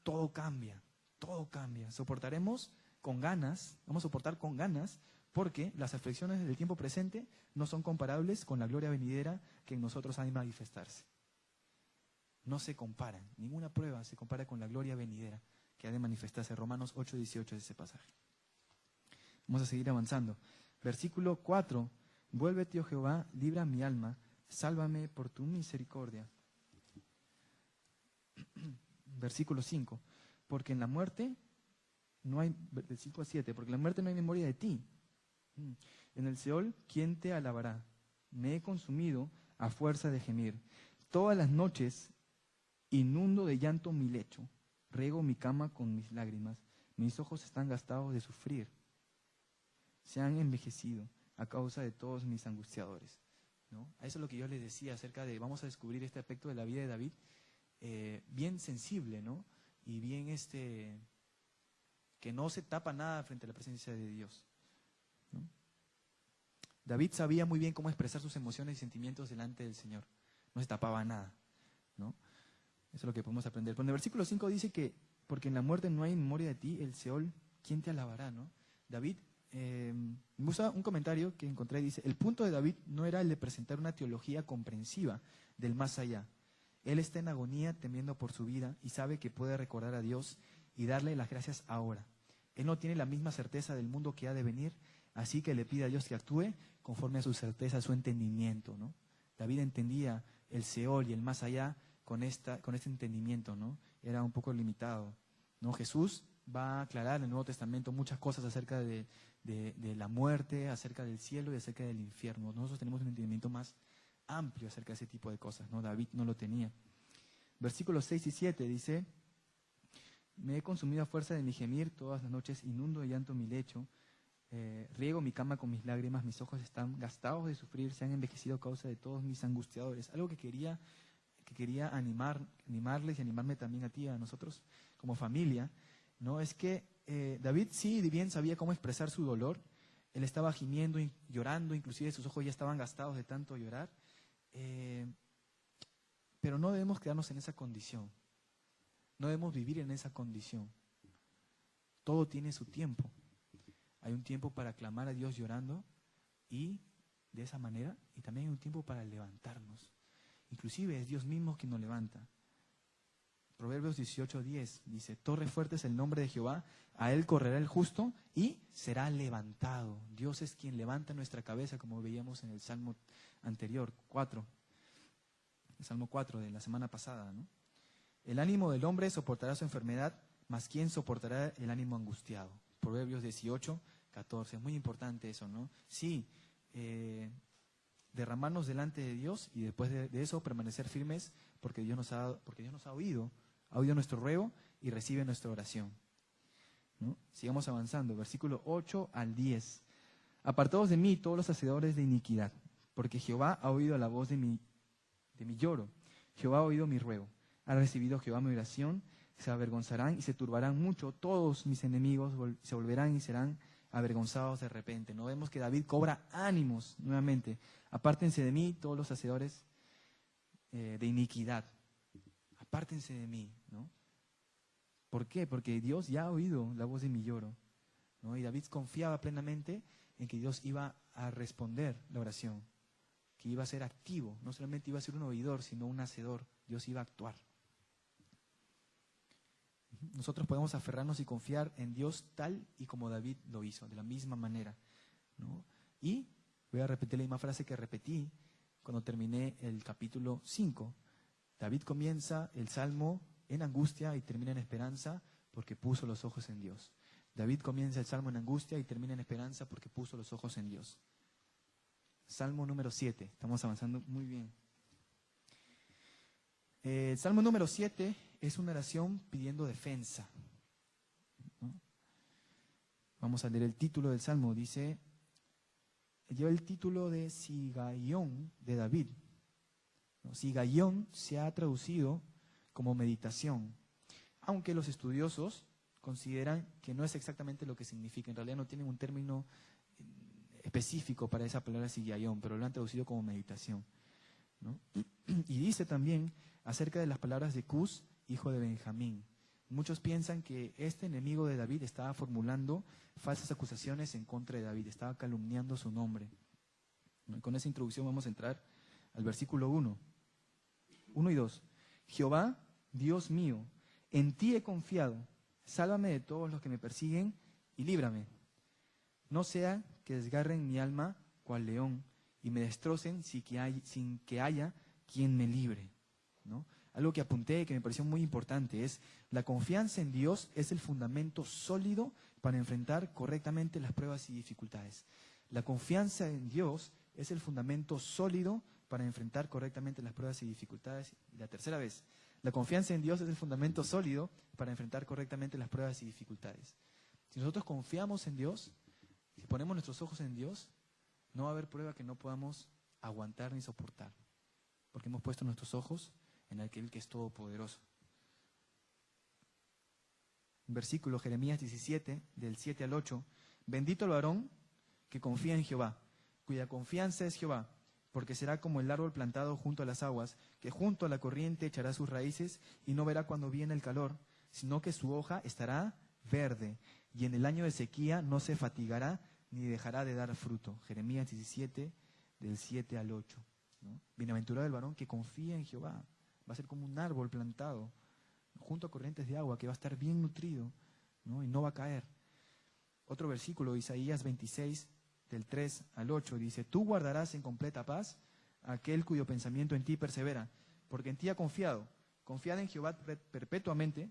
todo cambia, todo cambia. Soportaremos con ganas, vamos a soportar con ganas, porque las aflicciones del tiempo presente no son comparables con la gloria venidera que en nosotros ha de manifestarse. No se comparan, ninguna prueba se compara con la gloria venidera que ha de manifestarse. Romanos 8:18 es ese pasaje. Vamos a seguir avanzando. Versículo 4. Vuélvete, oh Jehová, libra mi alma, sálvame por tu misericordia. Versículo 5. Porque en la muerte no hay, del 5 a 7, porque en la muerte no hay memoria de ti. En el Seol, ¿quién te alabará? Me he consumido a fuerza de gemir. Todas las noches inundo de llanto mi lecho. Riego mi cama con mis lágrimas. Mis ojos están gastados de sufrir. Se han envejecido a causa de todos mis angustiadores, ¿no? Eso es lo que yo les decía acerca de, vamos a descubrir este aspecto de la vida de David, bien sensible, ¿no? Y bien que no se tapa nada frente a la presencia de Dios, ¿no? David sabía muy bien cómo expresar sus emociones y sentimientos delante del Señor. No se tapaba nada, ¿no? Eso es lo que podemos aprender. Pero en el versículo 5 dice que, porque en la muerte no hay memoria de ti, el Seol, ¿quién te alabará, no? David usa un comentario que encontré, dice: el punto de David no era el de presentar una teología comprensiva del más allá. Él está en agonía temiendo por su vida y sabe que puede recordar a Dios y darle las gracias ahora. Él no tiene la misma certeza del mundo que ha de venir, así que le pide a Dios que actúe conforme a su certeza, a su entendimiento, ¿no? David entendía el Seol y el más allá con este entendimiento, ¿no? Era un poco limitado, ¿no? Jesús va a aclarar en el Nuevo Testamento muchas cosas acerca de la muerte, acerca del cielo y acerca del infierno. Nosotros tenemos un entendimiento más amplio acerca de ese tipo de cosas, ¿no? David no lo tenía. Versículos 6 y 7 dice: me he consumido a fuerza de mi gemir, todas las noches inundo de llanto mi lecho, riego mi cama con mis lágrimas, mis ojos están gastados de sufrir, se han envejecido a causa de todos mis angustiadores. Algo que quería animarles y animarme también a ti, a nosotros como familia, ¿no? Es que David sí bien sabía cómo expresar su dolor. Él estaba gimiendo y llorando, inclusive sus ojos ya estaban gastados de tanto llorar, pero no debemos quedarnos en esa condición, no debemos vivir en esa condición. Todo tiene su tiempo. Hay un tiempo para clamar a Dios llorando y de esa manera, y también hay un tiempo para levantarnos. Inclusive es Dios mismo quien nos levanta. Proverbios 18:10 dice: torre fuerte es el nombre de Jehová, a él correrá el justo y será levantado. Dios es quien levanta nuestra cabeza, como veíamos en el Salmo anterior, 4. El Salmo 4 de la semana pasada, ¿no? El ánimo del hombre soportará su enfermedad, mas ¿quién soportará el ánimo angustiado? Proverbios 18:14. Es muy importante eso, ¿no? Sí, derramarnos delante de Dios y después de eso permanecer firmes porque Dios nos ha oído nuestro ruego y recibe nuestra oración, ¿no? Sigamos avanzando, versículo 8 al 10. Apartaos de mí todos los hacedores de iniquidad, porque Jehová ha oído la voz de mi lloro. Jehová ha oído mi ruego. Ha recibido Jehová mi oración. Se avergonzarán y se turbarán mucho. Todos mis enemigos se volverán y serán avergonzados de repente. No vemos que David cobra ánimos nuevamente. Apártense de mí todos los hacedores de iniquidad. Apártense de mí, ¿no? ¿Por qué? Porque Dios ya ha oído la voz de mi lloro, ¿no? Y David confiaba plenamente en que Dios iba a responder la oración, que iba a ser activo, no solamente iba a ser un oidor, sino un hacedor. Dios iba a actuar. Nosotros podemos aferrarnos y confiar en Dios tal y como David lo hizo, de la misma manera, ¿no? Y voy a repetir la misma frase que repetí cuando terminé el capítulo 5. David comienza el salmo en angustia y termina en esperanza porque puso los ojos en Dios. David comienza el salmo en angustia y termina en esperanza porque puso los ojos en Dios. Salmo número 7. Estamos avanzando muy bien. El salmo número 7 es una oración pidiendo defensa, ¿no? Vamos a leer el título del salmo. Dice, lleva el título de Sigaión de David. ¿No? Sigaión se ha traducido como meditación, aunque los estudiosos consideran que no es exactamente lo que significa. En realidad no tienen un término específico para esa palabra Sigaión, pero lo han traducido como meditación, ¿no? Y dice también acerca de las palabras de Cus, hijo de Benjamín. Muchos piensan que este enemigo de David estaba formulando falsas acusaciones en contra de David, estaba calumniando su nombre. Y con esa introducción vamos a entrar al versículo 1 y 2. Jehová, Dios mío, en ti he confiado, sálvame de todos los que me persiguen y líbrame. No sea que desgarren mi alma cual león y me destrocen sin que haya quien me libre, ¿no? Algo que apunté que me pareció muy importante es la confianza en Dios es el fundamento sólido para enfrentar correctamente las pruebas y dificultades. La confianza en Dios es el fundamento sólido para enfrentar correctamente las pruebas y dificultades. Y la tercera vez, la confianza en Dios es el fundamento sólido para enfrentar correctamente las pruebas y dificultades. Si nosotros confiamos en Dios, si ponemos nuestros ojos en Dios, no va a haber prueba que no podamos aguantar ni soportar, porque hemos puesto nuestros ojos en aquel que es todopoderoso. Versículo Jeremías 17, del 7 al 8. Bendito el varón que confía en Jehová, cuya confianza es Jehová, porque será como el árbol plantado junto a las aguas, que junto a la corriente echará sus raíces y no verá cuando viene el calor, sino que su hoja estará verde, y en el año de sequía no se fatigará ni dejará de dar fruto. Jeremías 17, del 7 al 8. ¿No? Bienaventurado el varón que confía en Jehová. Va a ser como un árbol plantado junto a corrientes de agua que va a estar bien nutrido, ¿no? Y no va a caer. Otro versículo, Isaías 26, del 3 al 8, dice, tú guardarás en completa paz a aquel cuyo pensamiento en ti persevera, porque en ti ha confiado. Confiad en Jehová perpetuamente,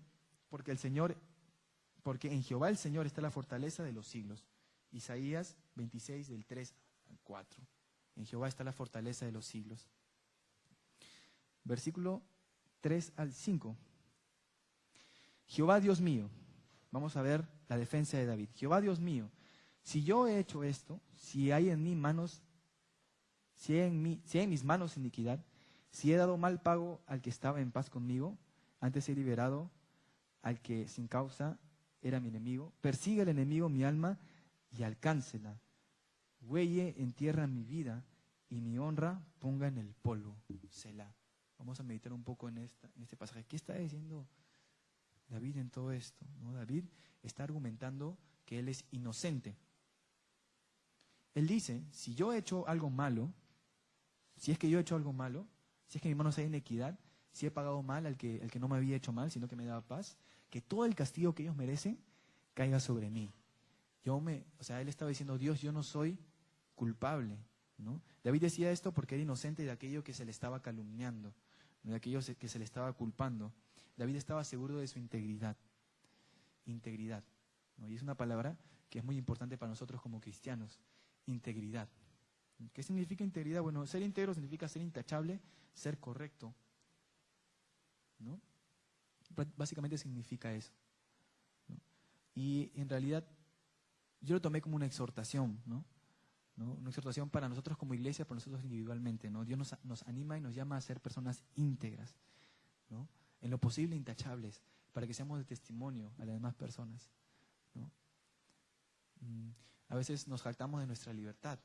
porque en Jehová el Señor está la fortaleza de los siglos. Isaías 26, del 3 al 4. En Jehová está la fortaleza de los siglos. Versículo 3 al 5. Jehová Dios mío, vamos a ver la defensa de David. Jehová Dios mío, si yo he hecho esto, si hay en mis manos iniquidad, si he dado mal pago al que estaba en paz conmigo, antes he liberado al que sin causa era mi enemigo, persiga el enemigo mi alma y alcáncela, huelle en tierra mi vida y mi honra ponga en el polvo. Selah. Vamos a meditar un poco en este pasaje. ¿Qué está diciendo David en todo esto? ¿No? David está argumentando que él es inocente. Él dice, si yo he hecho algo malo, si es que yo he hecho algo malo, si es que en mis manos hay inequidad, si he pagado mal al que no me había hecho mal, sino que me daba paz, que todo el castigo que ellos merecen caiga sobre mí. Él estaba diciendo, Dios, yo no soy culpable, ¿no? David decía esto porque era inocente de aquello que se le estaba calumniando, ¿no? De aquello que se le estaba culpando. David estaba seguro de su integridad, ¿no? Y es una palabra que es muy importante para nosotros como cristianos, integridad. ¿Qué significa integridad? Bueno, ser íntegro significa ser intachable, ser correcto, ¿no? Básicamente significa eso, ¿no? Y en realidad yo lo tomé como una exhortación, ¿no? Una exhortación para nosotros como iglesia, para nosotros individualmente, ¿no? Dios nos anima y nos llama a ser personas íntegras, ¿no? En lo posible intachables, para que seamos de testimonio a las demás personas, ¿no? A veces nos jactamos de nuestra libertad,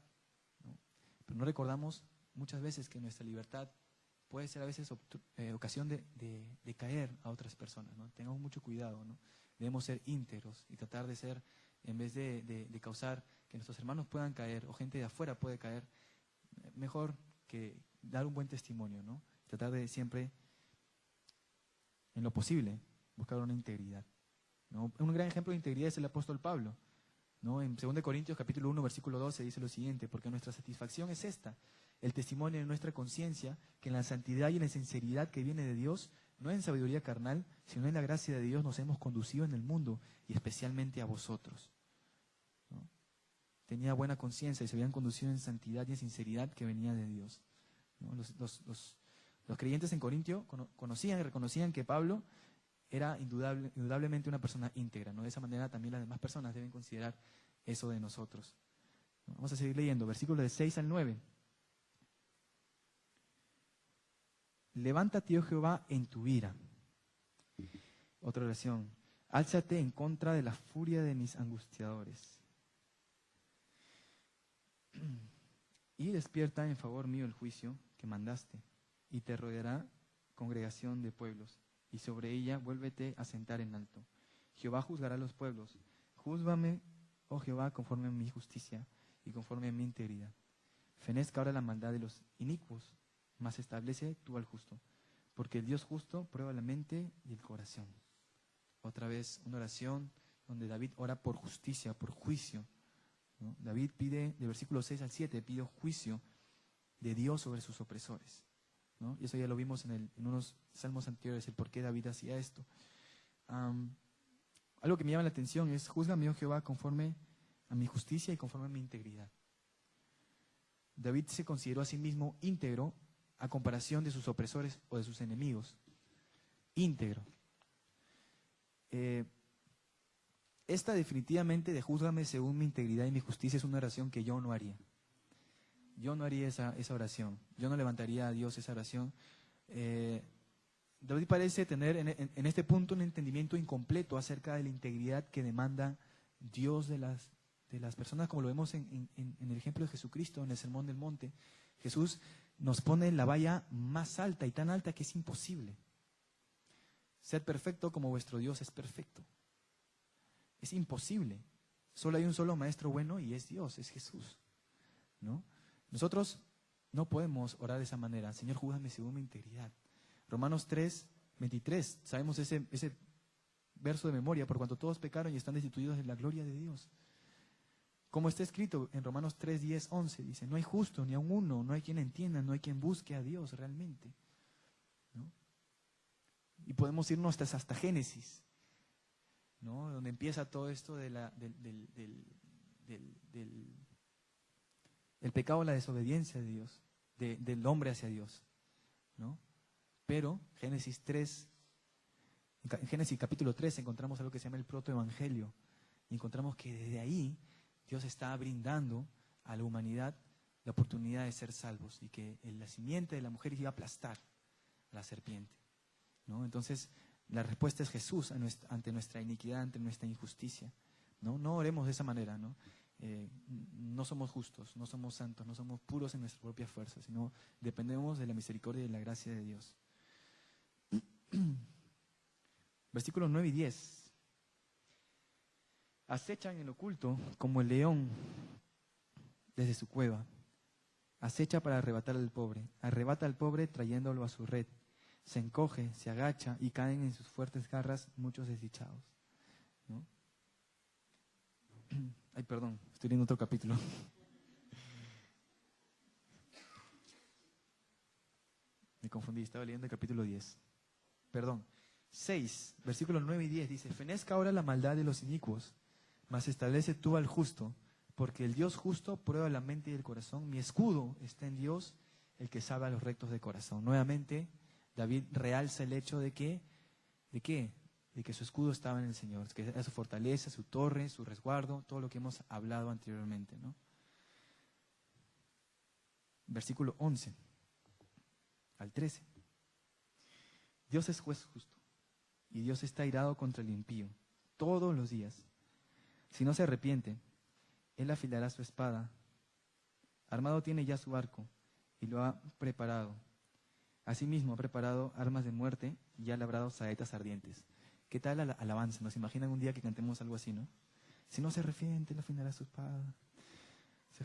¿no? Pero no recordamos muchas veces que nuestra libertad puede ser a veces ocasión de caer a otras personas, ¿no? Tengamos mucho cuidado, ¿no? Debemos ser íntegros y tratar de ser, en vez de causar que nuestros hermanos puedan caer o gente de afuera puede caer, mejor que dar un buen testimonio, ¿no? Tratar de siempre, en lo posible, buscar una integridad, ¿no? Un gran ejemplo de integridad es el apóstol Pablo, ¿no? En 2 Corintios capítulo 1, versículo 12 dice lo siguiente: porque nuestra satisfacción es esta, el testimonio de nuestra conciencia, que en la santidad y en la sinceridad que viene de Dios, no en sabiduría carnal, sino en la gracia de Dios nos hemos conducido en el mundo, y especialmente a vosotros, ¿no? Tenía buena conciencia y se habían conducido en santidad y en sinceridad que venía de Dios, ¿no? Los creyentes en Corintio conocían y reconocían que Pablo era indudablemente una persona íntegra, ¿no? De esa manera también las demás personas deben considerar eso de nosotros, ¿no? Vamos a seguir leyendo, versículos de 6 al 9. Levántate, oh Jehová, en tu ira. Otra oración. Álzate en contra de la furia de mis angustiadores. Y despierta en favor mío el juicio que mandaste, y te rodeará congregación de pueblos, y sobre ella vuélvete a sentar en alto. Jehová juzgará a los pueblos. Júzgame, oh Jehová, conforme a mi justicia y conforme a mi integridad. Fenezca ahora la maldad de los inicuos, mas establece tú al justo, porque el Dios justo prueba la mente y el corazón. Otra vez una oración donde David ora por justicia, por juicio, ¿no? David pide, de versículos 6 al 7, pide juicio de Dios sobre sus opresores, ¿no? Y eso ya lo vimos en unos salmos anteriores, el por qué David hacía esto. Algo que me llama la atención es: júzgame, oh Jehová, conforme a mi justicia y conforme a mi integridad. David se consideró a sí mismo íntegro a comparación de sus opresores o de sus enemigos. Íntegro. Esta definitivamente de júzgame según mi integridad y mi justicia es una oración que yo no haría. Yo no haría esa oración. Yo no levantaría a Dios esa oración. David parece tener en este punto un entendimiento incompleto acerca de la integridad que demanda Dios de las personas, como lo vemos en el ejemplo de Jesucristo, en el Sermón del Monte. Jesús nos pone la valla más alta y tan alta que es imposible. Sed perfecto como vuestro Dios es perfecto. Es imposible. Solo hay un solo maestro bueno y es Dios, es Jesús, ¿no? Nosotros no podemos orar de esa manera. Señor, júzgame según mi integridad. Romanos 3, 23. Sabemos ese verso de memoria: por cuanto todos pecaron y están destituidos de la gloria de Dios. Como está escrito en Romanos 3, 10, 11, dice: no hay justo ni aun uno, no hay quien entienda, no hay quien busque a Dios realmente, ¿no? Y podemos irnos hasta Génesis, ¿no? Donde empieza todo esto del pecado, la desobediencia de Dios, del hombre hacia Dios, ¿no? Pero Génesis 3, en Génesis capítulo 3 encontramos algo que se llama el protoevangelio, y encontramos que desde ahí Dios está brindando a la humanidad la oportunidad de ser salvos, y que la simiente de la mujer iba a aplastar a la serpiente, ¿no? Entonces la respuesta es Jesús ante nuestra iniquidad, ante nuestra injusticia, ¿no? No oremos de esa manera, ¿no? No somos justos, no somos santos, no somos puros en nuestra propia fuerza, sino dependemos de la misericordia y de la gracia de Dios. Versículos 9 y 10. Acechan en oculto como el león desde su cueva. Acecha para arrebatar al pobre. Arrebata al pobre trayéndolo a su red. Se encoge, se agacha y caen en sus fuertes garras muchos desdichados, ¿no? Ay, perdón, estoy leyendo otro capítulo. Me confundí, estaba leyendo el capítulo 10. Perdón. 6, versículos 9 y 10 dice: fenezca ahora la maldad de los inicuos, mas establece tú al justo, porque el Dios justo prueba la mente y el corazón. Mi escudo está en Dios, el que salva a los rectos de corazón. Nuevamente, David realza el hecho de que su escudo estaba en el Señor, que era su fortaleza, su torre, su resguardo, todo lo que hemos hablado anteriormente, ¿no? Versículo 11 al 13. Dios es juez justo, y Dios está airado contra el impío todos los días. Si no se arrepiente, Él afilará su espada. Armado tiene ya su arco, y lo ha preparado. Asimismo ha preparado armas de muerte y ha labrado saetas ardientes. ¿Qué tal la alabanza? ¿Nos imaginan un día que cantemos algo así, no? Si no se arrepiente, Él afilará su espada,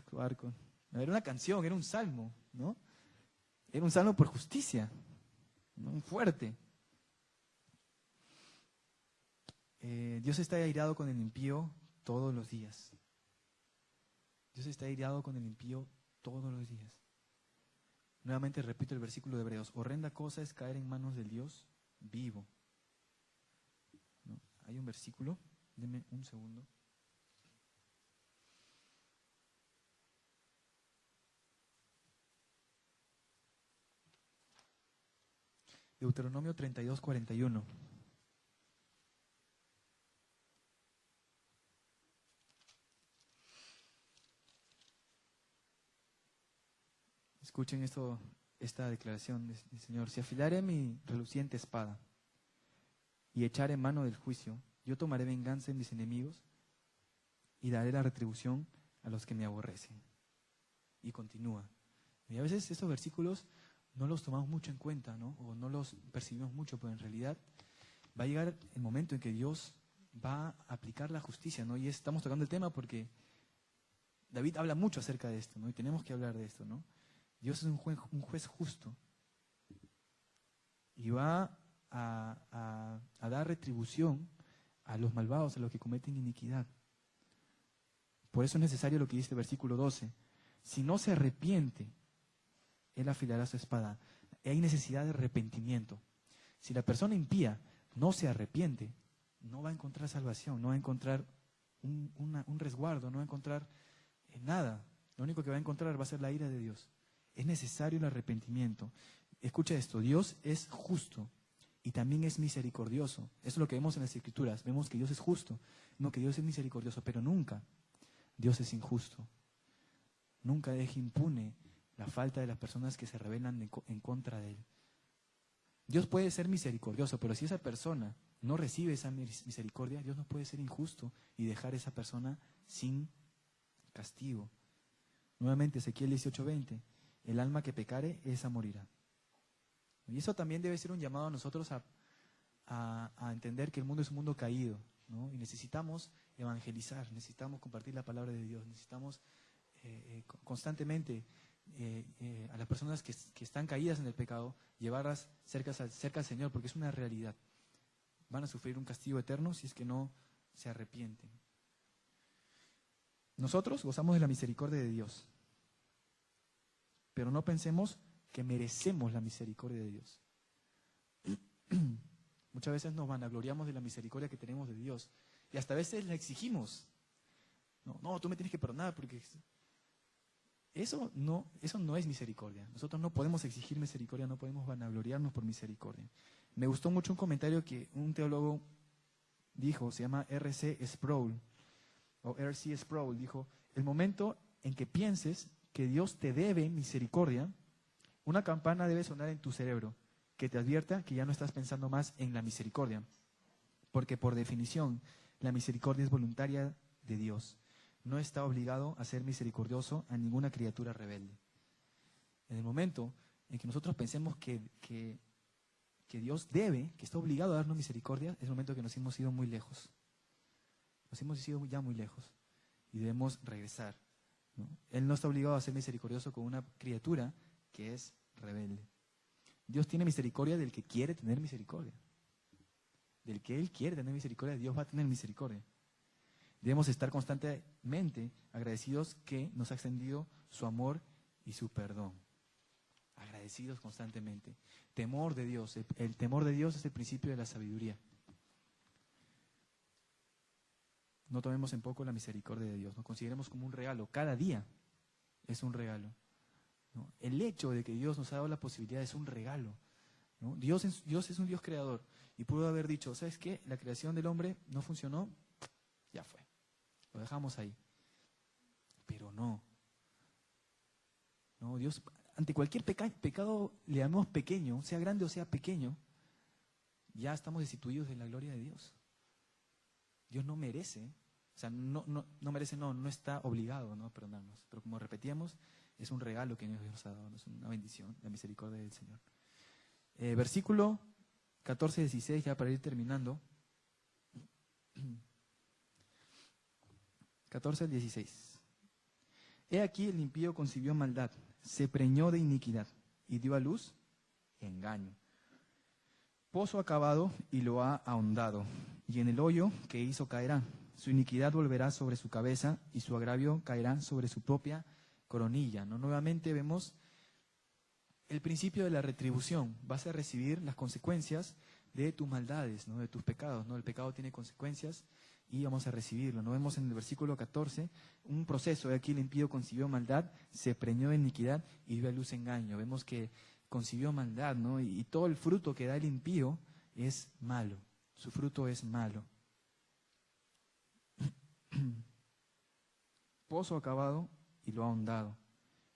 su arco. Era una canción, era un salmo, ¿no? Era un salmo por justicia, ¿no? Fuerte. Dios está airado con el impío todos los días. Dios está airado con el impío todos los días. Nuevamente repito el versículo de Hebreos. Horrenda cosa es caer en manos del Dios vivo. ¿No? Hay un versículo, denme un segundo. Deuteronomio 32:41. Escuchen esta declaración del Señor. Si afilare mi reluciente espada y echare mano del juicio, yo tomaré venganza en mis enemigos y daré la retribución a los que me aborrecen. Y continúa. Y a veces estos versículos no los tomamos mucho en cuenta, ¿no? O no los percibimos mucho, pero en realidad va a llegar el momento en que Dios va a aplicar la justicia, ¿no? Y estamos tocando el tema porque David habla mucho acerca de esto, ¿no? Y tenemos que hablar de esto, ¿no? Dios es un juez justo y va a dar retribución a los malvados, a los que cometen iniquidad. Por eso es necesario lo que dice el versículo 12. Si no se arrepiente, él afilará su espada. Hay necesidad de arrepentimiento. Si la persona impía no se arrepiente, no va a encontrar salvación, no va a encontrar un resguardo, no va a encontrar nada. Lo único que va a encontrar va a ser la ira de Dios. Es necesario el arrepentimiento. Escucha esto, Dios es justo y también es misericordioso. Eso es lo que vemos en las Escrituras. Vemos que Dios es justo, no que Dios es misericordioso, pero nunca Dios es injusto. Nunca deja impune la falta de las personas que se rebelan en contra de Él. Dios puede ser misericordioso, pero si esa persona no recibe esa misericordia, Dios no puede ser injusto y dejar a esa persona sin castigo. Nuevamente, Ezequiel 18:20, el alma que pecare, esa morirá. Y eso también debe ser un llamado a nosotros a entender que el mundo es un mundo caído, ¿no? Y necesitamos evangelizar, necesitamos compartir la palabra de Dios, necesitamos constantemente a las personas que están caídas en el pecado, llevarlas cerca al Señor, porque es una realidad. Van a sufrir un castigo eterno si es que no se arrepienten. Nosotros gozamos de la misericordia de Dios, pero no pensemos que merecemos la misericordia de Dios. Muchas veces nos vanagloriamos de la misericordia que tenemos de Dios y hasta a veces la exigimos. No, tú me tienes que perdonar porque eso no es misericordia. Nosotros no podemos exigir misericordia, no podemos vanagloriarnos por misericordia. Me gustó mucho un comentario que un teólogo dijo, se llama R.C. Sproul, o R.C. Sproul, dijo, el momento en que pienses que Dios te debe misericordia, una campana debe sonar en tu cerebro que te advierta que ya no estás pensando más en la misericordia, porque por definición la misericordia es voluntaria de Dios. No está obligado a ser misericordioso a ninguna criatura rebelde. En el momento en que nosotros pensemos que Dios debe, que está obligado a darnos misericordia, es el momento que nos hemos ido muy lejos. Nos hemos ido ya muy lejos y debemos regresar, ¿no? Él no está obligado a ser misericordioso con una criatura que es rebelde. Dios tiene misericordia del que quiere tener misericordia. Del que Él quiere tener misericordia, Dios va a tener misericordia. Debemos estar constantemente agradecidos que nos ha extendido su amor y su perdón. Agradecidos constantemente. Temor de Dios. El temor de Dios es el principio de la sabiduría. No tomemos en poco la misericordia de Dios. Nos consideremos como un regalo. Cada día es un regalo, ¿no? El hecho de que Dios nos ha dado la posibilidad es un regalo, ¿no? Dios es un Dios creador y pudo haber dicho, ¿sabes qué? La creación del hombre no funcionó, ya fue. Lo dejamos ahí. Pero no. No, Dios, ante cualquier pecado le llamemos pequeño, sea grande o sea pequeño, ya estamos destituidos de la gloria de Dios. Dios no merece, o sea, no está obligado, ¿no?, a perdonarnos. Pero como repetíamos, es un regalo que Dios nos ha dado, es una bendición, la misericordia del Señor. Versículo 14-16, ya para ir terminando. 14-16. He aquí el impío concibió maldad, se preñó de iniquidad, y dio a luz engaño. Pozo acabado y lo ha ahondado, y en el hoyo que hizo caerá. Su iniquidad volverá sobre su cabeza y su agravio caerá sobre su propia coronilla. ¿No? Nuevamente vemos el principio de la retribución. Vas a recibir las consecuencias de tus maldades, ¿no? De tus pecados, ¿no? El pecado tiene consecuencias y vamos a recibirlo. ¿No? Vemos en el versículo 14 un proceso. Aquí el impío concibió maldad, se preñó de iniquidad y dio a luz engaño. Vemos que concibió maldad, ¿no? Y todo el fruto que da el impío es malo. Su fruto es malo. Pozo acabado y lo ha ahondado,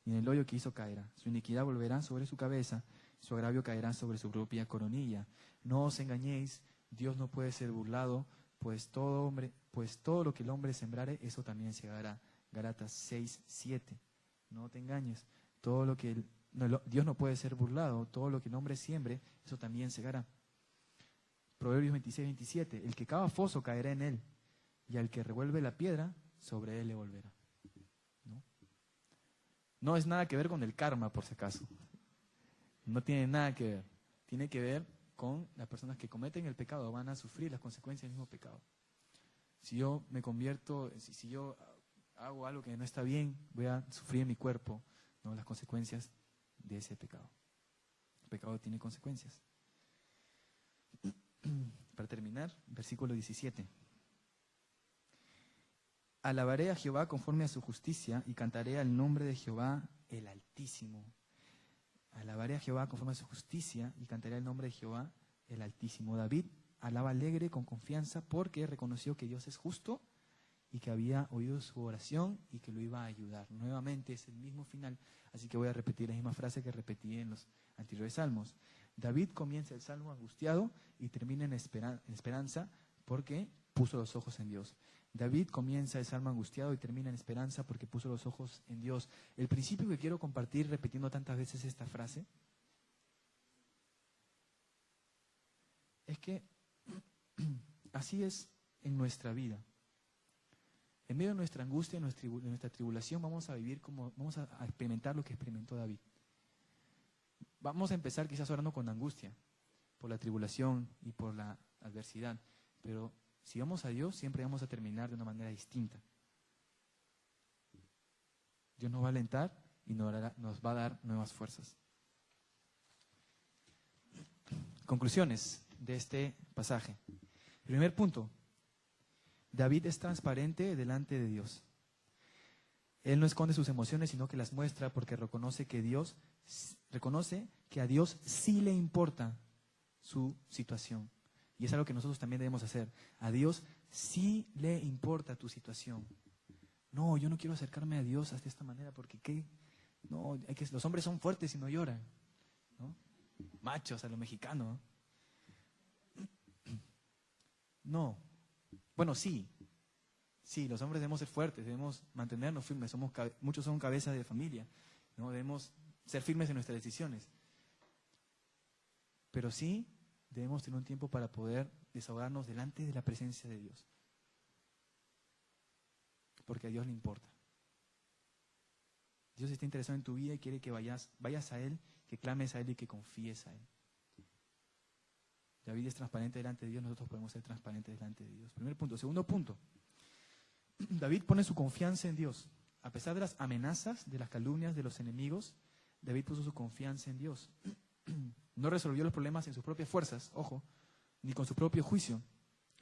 y en el hoyo que hizo caerá. Su iniquidad volverá sobre su cabeza, su agravio caerá sobre su propia coronilla. No os engañéis, Dios no puede ser burlado, pues todo lo que el hombre sembrare, eso también segará. Gálatas 6:7. No te engañes, Dios no puede ser burlado, todo lo que el hombre siembre, eso también segará. Proverbios 26:27. El que cava foso caerá en él, y al que revuelve la piedra, sobre él le volverá. No es nada que ver con el karma, por si acaso. No tiene nada que ver. Tiene que ver con las personas que cometen el pecado, van a sufrir las consecuencias del mismo pecado. Si yo me convierto, si yo hago algo que no está bien, voy a sufrir en mi cuerpo, ¿no? Las consecuencias de ese pecado. El pecado tiene consecuencias. Para terminar, versículo 17. Alabaré a Jehová conforme a su justicia y cantaré al nombre de Jehová el Altísimo. Alabaré a Jehová conforme a su justicia y cantaré al nombre de Jehová el Altísimo. David alaba alegre con confianza porque reconoció que Dios es justo y que había oído su oración y que lo iba a ayudar. Nuevamente es el mismo final, así que voy a repetir la misma frase que repetí en los anteriores salmos. David comienza el salmo angustiado y termina en esperanza porque puso los ojos en Dios. David comienza el salmo angustiado y termina en esperanza porque puso los ojos en Dios. El principio que quiero compartir repitiendo tantas veces esta frase es que así es en nuestra vida. En medio de nuestra angustia, de nuestra tribulación, vamos a experimentar lo que experimentó David. Vamos a empezar quizás orando con angustia por la tribulación y por la adversidad, pero si vamos a Dios, siempre vamos a terminar de una manera distinta. Dios nos va a alentar y nos va a dar nuevas fuerzas. Conclusiones de este pasaje. Primer punto. David es transparente delante de Dios. Él no esconde sus emociones, sino que las muestra porque reconoce que a Dios sí le importa su situación. Y es algo que nosotros también debemos hacer. A Dios sí le importa tu situación. No, yo no quiero acercarme a Dios de esta manera porque los hombres son fuertes y no lloran, ¿no? Machos a lo mexicano. No. Bueno, sí, los hombres debemos ser fuertes, debemos mantenernos firmes, muchos son cabezas de familia, ¿no? Debemos ser firmes en nuestras decisiones. Pero sí debemos tener un tiempo para poder desahogarnos delante de la presencia de Dios. Porque a Dios le importa. Dios está interesado en tu vida y quiere que vayas a Él, que clames a Él y que confíes a Él. David es transparente delante de Dios, nosotros podemos ser transparentes delante de Dios. Primer punto. Segundo punto. David pone su confianza en Dios. A pesar de las amenazas, de las calumnias, de los enemigos, David puso su confianza en Dios. No resolvió los problemas en sus propias fuerzas, ojo, ni con su propio juicio.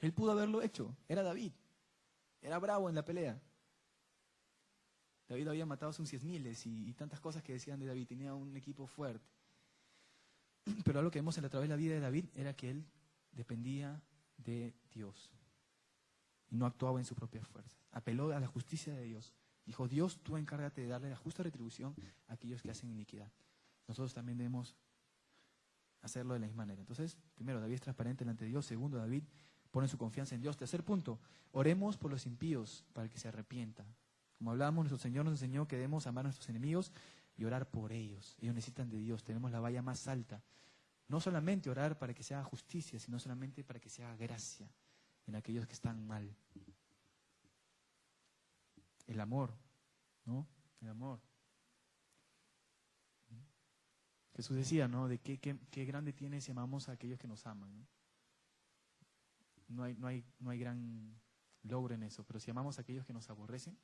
Él pudo haberlo hecho. Era David. Era bravo en la pelea. David había matado a sus 10,000 y tantas cosas que decían de David. Tenía un equipo fuerte. Pero algo que vemos a través de la vida de David era que él dependía de Dios y no actuaba en su propia fuerza. Apeló a la justicia de Dios. Dijo, Dios, tú encárgate de darle la justa retribución a aquellos que hacen iniquidad. Nosotros también debemos hacerlo de la misma manera. Entonces, primero, David es transparente delante de Dios. Segundo, David pone su confianza en Dios. Tercer punto, oremos por los impíos para que se arrepientan. Como hablábamos, nuestro Señor nos enseñó que debemos amar a nuestros enemigos y orar por ellos. Ellos necesitan de Dios. Tenemos la valla más alta. No solamente orar para que se haga justicia, sino solamente para que se haga gracia en aquellos que están mal. El amor, ¿no? El amor. Jesús decía, ¿no? De qué grande tiene si amamos a aquellos que nos aman, ¿no? No hay gran logro en eso, pero si amamos a aquellos que nos aborrecen,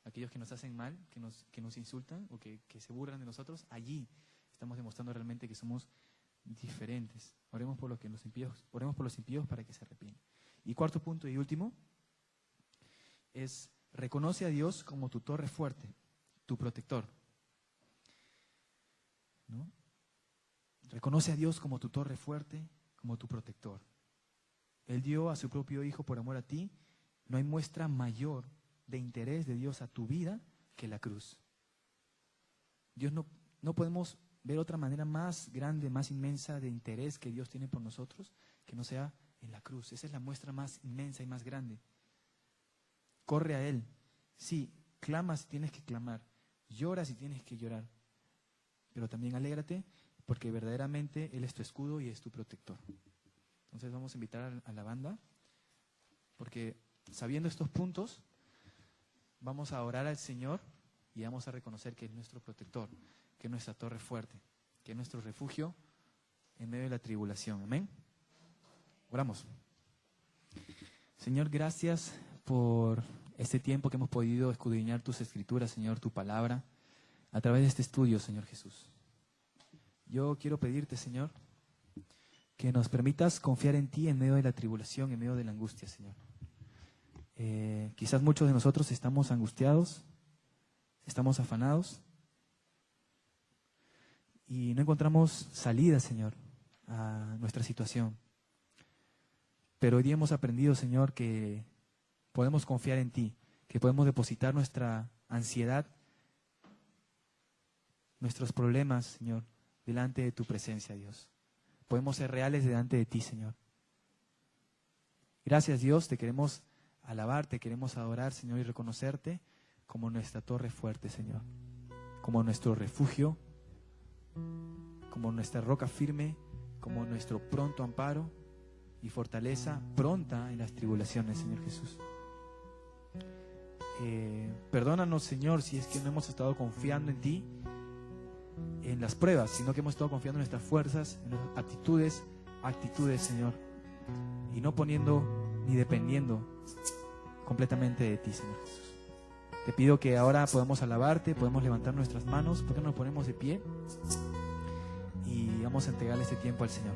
aquellos que nos hacen mal, que nos insultan o que se burlan de nosotros, allí estamos demostrando realmente que somos diferentes. Oremos por los impíos para que se arrepientan. Y cuarto punto y último es: reconoce a Dios como tu torre fuerte, tu protector, ¿no? Reconoce a Dios como tu torre fuerte, como tu protector. Él dio a su propio Hijo por amor a ti. No hay muestra mayor de interés de Dios a tu vida que la cruz. Dios no podemos ver otra manera más grande, más inmensa de interés que Dios tiene por nosotros que no sea en la cruz. Esa es la muestra más inmensa y más grande. Corre a Él. Sí, clama si tienes que clamar, llora si tienes que llorar, pero también alégrate porque verdaderamente Él es tu escudo y es tu protector. Entonces vamos a invitar a la banda, porque sabiendo estos puntos, vamos a orar al Señor y vamos a reconocer que es nuestro protector, que es nuestra torre fuerte, que es nuestro refugio en medio de la tribulación. Amén. Oramos. Señor, gracias por este tiempo que hemos podido escudriñar tus escrituras, Señor, tu palabra, a través de este estudio, Señor Jesús. Yo quiero pedirte, Señor, que nos permitas confiar en ti en medio de la tribulación, en medio de la angustia, Señor. Quizás muchos de nosotros estamos angustiados, estamos afanados y no encontramos salida, Señor, a nuestra situación. Pero hoy día hemos aprendido, Señor, que podemos confiar en ti, que podemos depositar nuestra ansiedad, nuestros problemas, Señor, delante de tu presencia, Dios. Podemos ser reales delante de ti, Señor. Gracias, Dios, te queremos alabar, te queremos adorar, Señor, y reconocerte como nuestra torre fuerte, Señor, como nuestro refugio, como nuestra roca firme, como nuestro pronto amparo y fortaleza pronta en las tribulaciones, Señor Jesús. Perdónanos, Señor, si es que no hemos estado confiando en ti en las pruebas, sino que hemos estado confiando en nuestras fuerzas, en nuestras actitudes, Señor, y no poniendo ni dependiendo completamente de ti, Señor Jesús. Te pido que ahora podamos alabarte, podemos levantar nuestras manos, porque nos ponemos de pie y vamos a entregarle este tiempo al Señor.